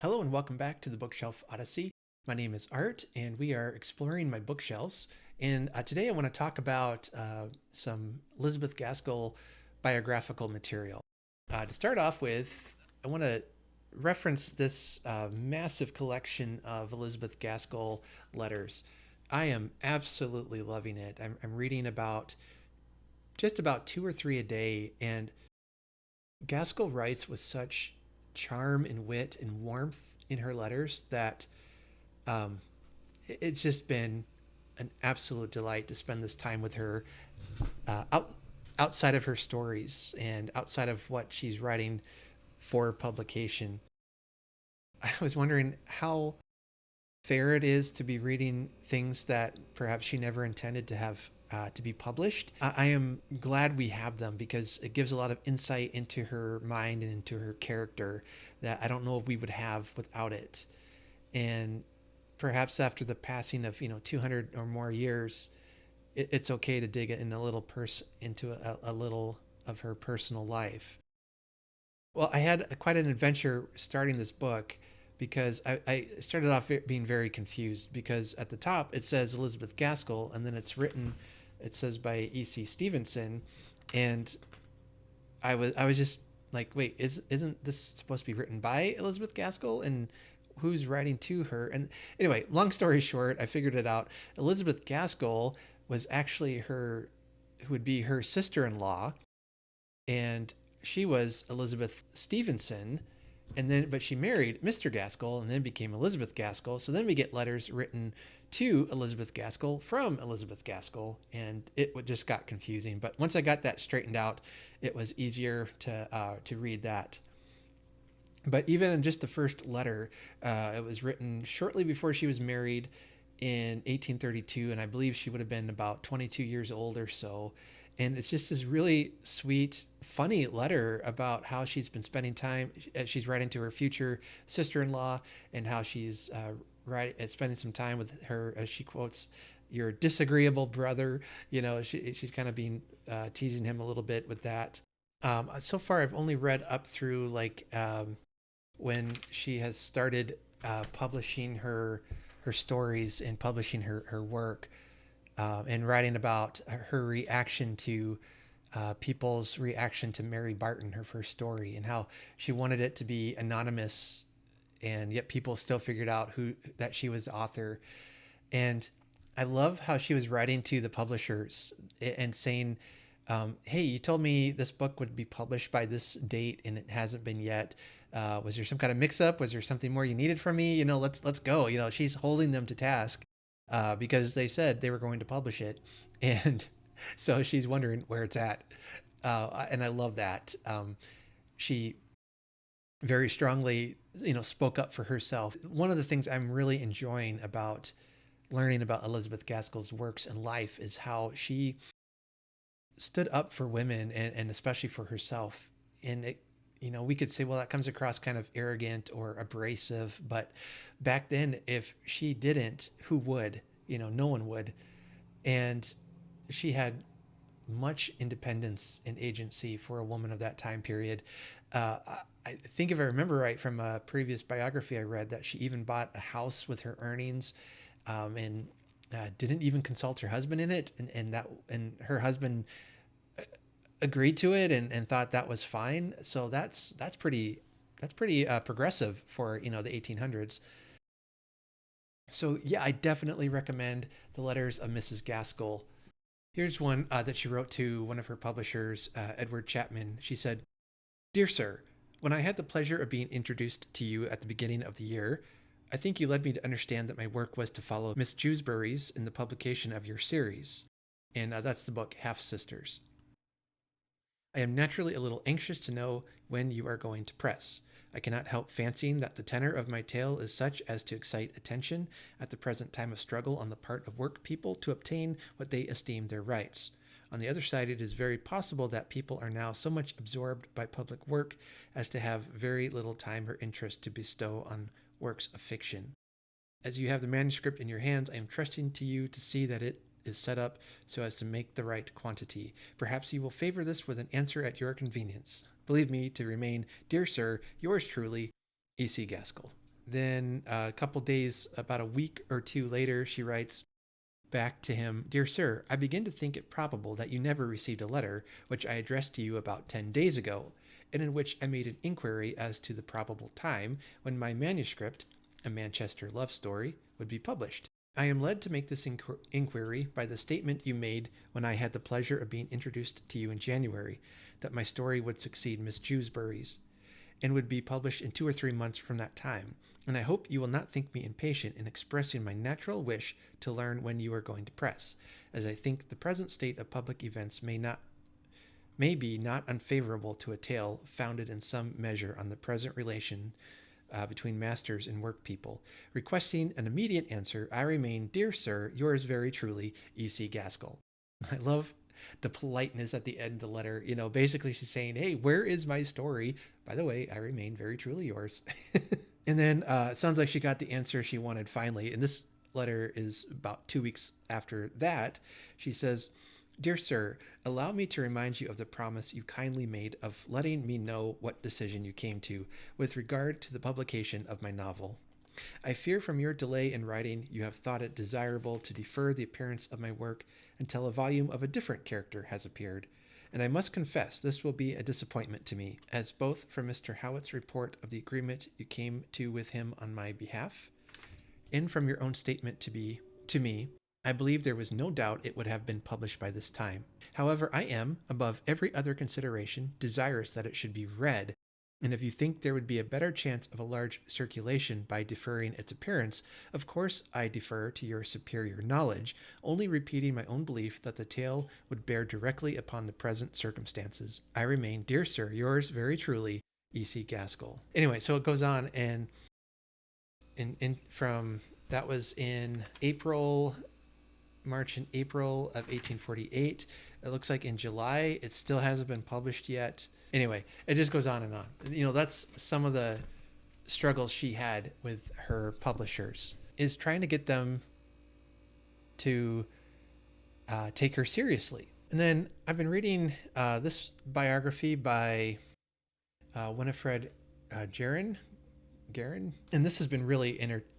Hello and welcome back to the Bookshelf Odyssey. My name is Art, and we are exploring my bookshelves. And today I want to talk about some Elizabeth Gaskell biographical material. To start off with, I want to reference this massive collection of Elizabeth Gaskell letters. I am absolutely loving it. I'm reading about just about two or three a day, and Gaskell writes with such charm and wit and warmth in her letters that um, it's just been an absolute delight to spend this time with her outside of her stories and outside of what she's writing for publication. I was wondering how fair it is to be reading things that perhaps she never intended to have to be published. I am glad we have them because it gives a lot of insight into her mind and into her character that I don't know if we would have without it. And perhaps after the passing of 200 or more years, it's okay to dig in a little into a little of her personal life. Well, I had quite an adventure starting this book because I started off being very confused because at the top it says Elizabeth Gaskell and then it says by E.C. Stevenson, and I was just like, wait, isn't this supposed to be written by Elizabeth Gaskell, and who's writing to her? And anyway, long story short, I figured it out. Elizabeth Gaskell was actually her who would be her sister-in-law, and she was Elizabeth Stevenson, and then but she married Mr. Gaskell and then became Elizabeth Gaskell. So then we get letters written to Elizabeth Gaskell from Elizabeth Gaskell, and it just got confusing. But once I got that straightened out, it was easier to read that. But even in just the first letter, it was written shortly before she was married in 1832, and I believe she would have been about 22 years old or so. And it's just this really sweet, funny letter about how she's been spending time. She's writing to her future sister-in-law, and how she's spending some time with her, as she quotes, "your disagreeable brother." She's kind of been teasing him a little bit with that. So far, I've only read up through like when she has started publishing her stories and publishing her work, and writing about her reaction to people's reaction to Mary Barton, her first story, and how she wanted it to be anonymous, and yet people still figured out who that she was the author. And I love how she was writing to the publishers and saying, "Hey, you told me this book would be published by this date, and it hasn't been yet. Was there some kind of mix-up? Was there something more you needed from me? Let's go." She's holding them to task because they said they were going to publish it, and so she's wondering where it's at. And I love that she very strongly, spoke up for herself. One of the things I'm really enjoying about learning about Elizabeth Gaskell's works and life is how she stood up for women, and especially for herself. And we could say, well, that comes across kind of arrogant or abrasive, but back then, if she didn't, who would? No one would. And she had much independence and agency for a woman of that time period. I think if I remember right from a previous biography I read, that she even bought a house with her earnings, and didn't even consult her husband in it, and her husband agreed to it, and thought that was fine. So that's pretty progressive for the 1800s. So yeah, I definitely recommend the letters of Mrs. Gaskell. Here's one that she wrote to one of her publishers, Edward Chapman. She said, "Dear Sir, when I had the pleasure of being introduced to you at the beginning of the year, I think you led me to understand that my work was to follow Miss Jewsbury's in the publication of your series." And that's the book Half Sisters. "I am naturally a little anxious to know when you are going to press. I cannot help fancying that the tenor of my tale is such as to excite attention at the present time of struggle on the part of work people to obtain what they esteem their rights. On the other side, it is very possible that people are now so much absorbed by public work as to have very little time or interest to bestow on works of fiction. As you have the manuscript in your hands, I am trusting to you to see that it is set up so as to make the right quantity. Perhaps you will favor this with an answer at your convenience. Believe me to remain, dear sir, yours truly, E.C. Gaskell." Then a couple days, about a week or two later, she writes back to him, "Dear sir, I begin to think it probable that you never received a letter which I addressed to you about 10 days ago, and in which I made an inquiry as to the probable time when my manuscript, a Manchester love story, would be published. I am led to make this inquiry by the statement you made when I had the pleasure of being introduced to you in January, that my story would succeed Miss Jewsbury's, and would be published in 2 or 3 months from that time. And I hope you will not think me impatient in expressing my natural wish to learn when you are going to press, as I think the present state of public events may be not unfavorable to a tale founded in some measure on the present relation between masters and work people. Requesting an immediate answer, I remain, dear sir, yours very truly, E.C. Gaskell." I love the politeness at the end of the letter. Basically she's saying, "Hey, where is my story? By the way, I remain very truly yours." And then it sounds like she got the answer she wanted finally. And this letter is about 2 weeks after that. She says, "Dear sir, allow me to remind you of the promise you kindly made of letting me know what decision you came to with regard to the publication of my novel. I fear from your delay in writing you have thought it desirable to defer the appearance of my work until a volume of a different character has appeared, and I must confess this will be a disappointment to me, as both from Mr. Howitt's report of the agreement you came to with him on my behalf, and from your own statement to me, I believe there was no doubt it would have been published by this time. However, I am, above every other consideration, desirous that it should be read, and if you think there would be a better chance of a large circulation by deferring its appearance, of course I defer to your superior knowledge, only repeating my own belief that the tale would bear directly upon the present circumstances. I remain, dear sir, yours very truly, E.C. Gaskell." Anyway, so it goes on, and from that was in March and April of 1848. It looks like in July it still hasn't been published yet. Anyway, it just goes on and on. That's some of the struggles she had with her publishers, is trying to get them to take her seriously. And then I've been reading this biography by Winifred Guerin, and this has been really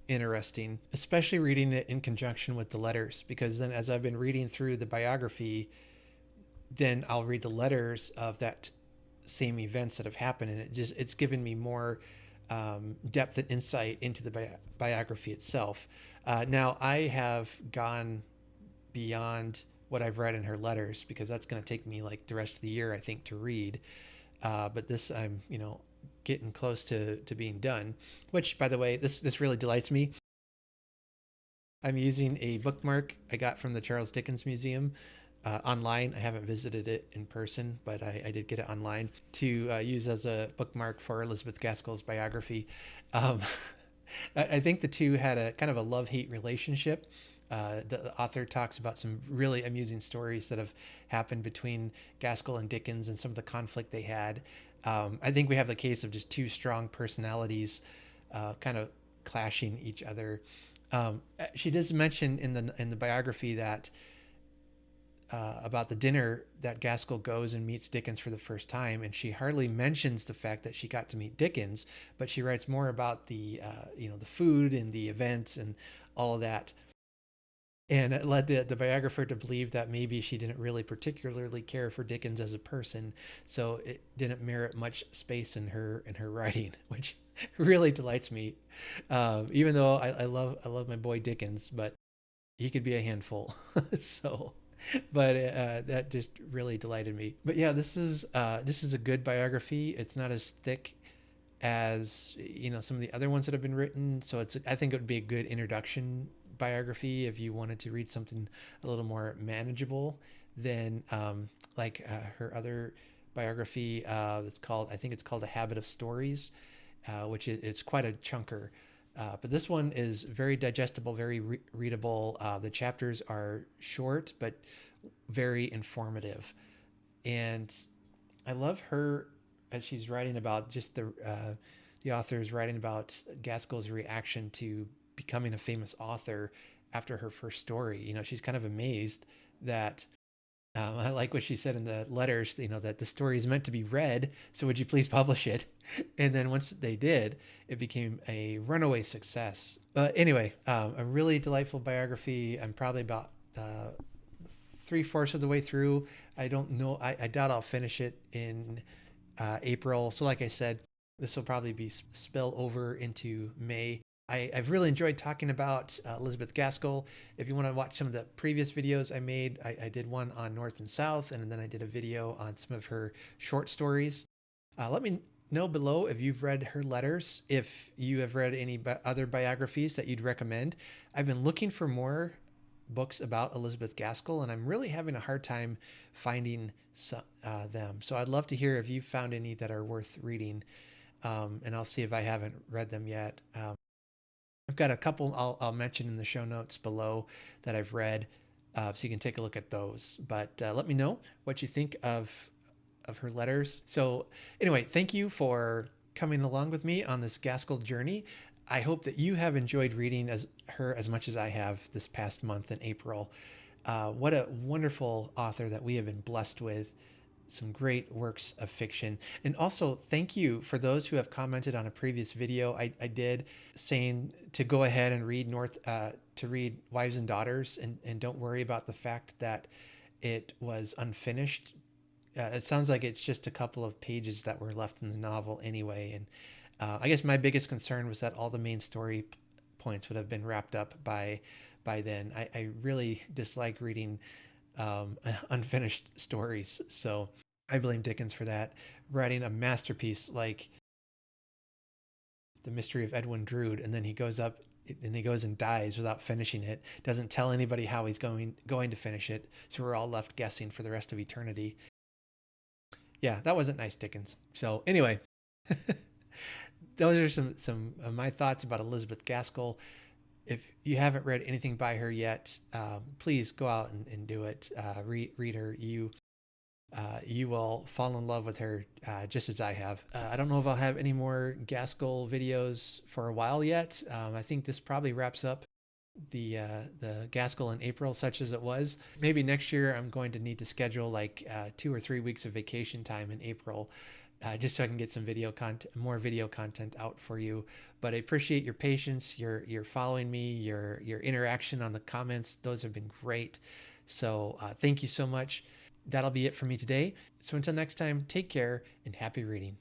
interesting, especially reading it in conjunction with the letters, because then as I've been reading through the biography, then I'll read the letters of that same events that have happened, and it's given me more depth and insight into the biography itself. Now I have gone beyond what I've read in her letters, because that's going to take me like the rest of the year, I think, to read. But this, I'm getting close to being done, which, by the way, this really delights me. I'm using a bookmark I got from the Charles Dickens Museum online. I haven't visited it in person, but I did get it online to use as a bookmark for Elizabeth Gaskell's biography. Um, I think the two had a kind of a love-hate relationship. The author talks about some really amusing stories that have happened between Gaskell and Dickens and some of the conflict they had. I think we have the case of just two strong personalities kind of clashing each other. She does mention in the biography that about the dinner that Gaskell goes and meets Dickens for the first time, and she hardly mentions the fact that she got to meet Dickens, but she writes more about the the food and the event and all of that. And it led the biographer to believe that maybe she didn't really particularly care for Dickens as a person, so it didn't merit much space in her writing, which really delights me. Even though I love my boy Dickens, but he could be a handful. So, but that just really delighted me. But yeah, this is a good biography. It's not as thick as some of the other ones that have been written, so I think it would be a good introduction biography if you wanted to read something a little more manageable than her other biography. I think it's called A Habit of Stories, which it's quite a chunker. But this one is very digestible, very readable. The chapters are short but very informative, and I love her as she's writing about just the author is writing about Gaskell's reaction to becoming a famous author after her first story. She's kind of amazed that I like what she said in the letters, that the story is meant to be read. So would you please publish it? And then once they did, it became a runaway success. But anyway, a really delightful biography. I'm probably about 3/4 of the way through. I don't know. I doubt I'll finish it in April. So, like I said, this will probably be spill over into May. I've really enjoyed talking about Elizabeth Gaskell. If you want to watch some of the previous videos I made, I did one on North and South, and then I did a video on some of her short stories. Let me know below if you've read her letters, if you have read any other biographies that you'd recommend. I've been looking for more books about Elizabeth Gaskell, and I'm really having a hard time finding them. So I'd love to hear if you found any that are worth reading, and I'll see if I haven't read them yet. I've got a couple I'll mention in the show notes below that I've read, so you can take a look at those. But let me know what you think of her letters. So anyway, thank you for coming along with me on this Gaskell journey. I hope that you have enjoyed reading her as much as I have this past month in April. What a wonderful author that we have been blessed with. Some great works of fiction. And also, thank you for those who have commented on a previous video I did, saying to go ahead and read to read Wives and Daughters, and don't worry about the fact that it was unfinished. It sounds like it's just a couple of pages that were left in the novel anyway. And I guess my biggest concern was that all the main story points would have been wrapped up by then. I really dislike reading unfinished stories. So I blame Dickens for that. Writing a masterpiece like The Mystery of Edwin Drood, and then he goes and dies without finishing it. Doesn't tell anybody how he's going to finish it. So we're all left guessing for the rest of eternity. Yeah, that wasn't nice, Dickens. So anyway, those are some of my thoughts about Elizabeth Gaskell. If you haven't read anything by her yet, please go out and do it. Read her. You will fall in love with her just as I have. I don't know if I'll have any more Gaskell videos for a while yet. I think this probably wraps up the Gaskell in April, such as it was. Maybe next year I'm going to need to schedule like 2 or 3 weeks of vacation time in April, just so I can get some more video content out for you. But I appreciate your patience, your following me, your interaction on the comments. Those have been great. So thank you so much. That'll be it for me today. So until next time, take care and happy reading.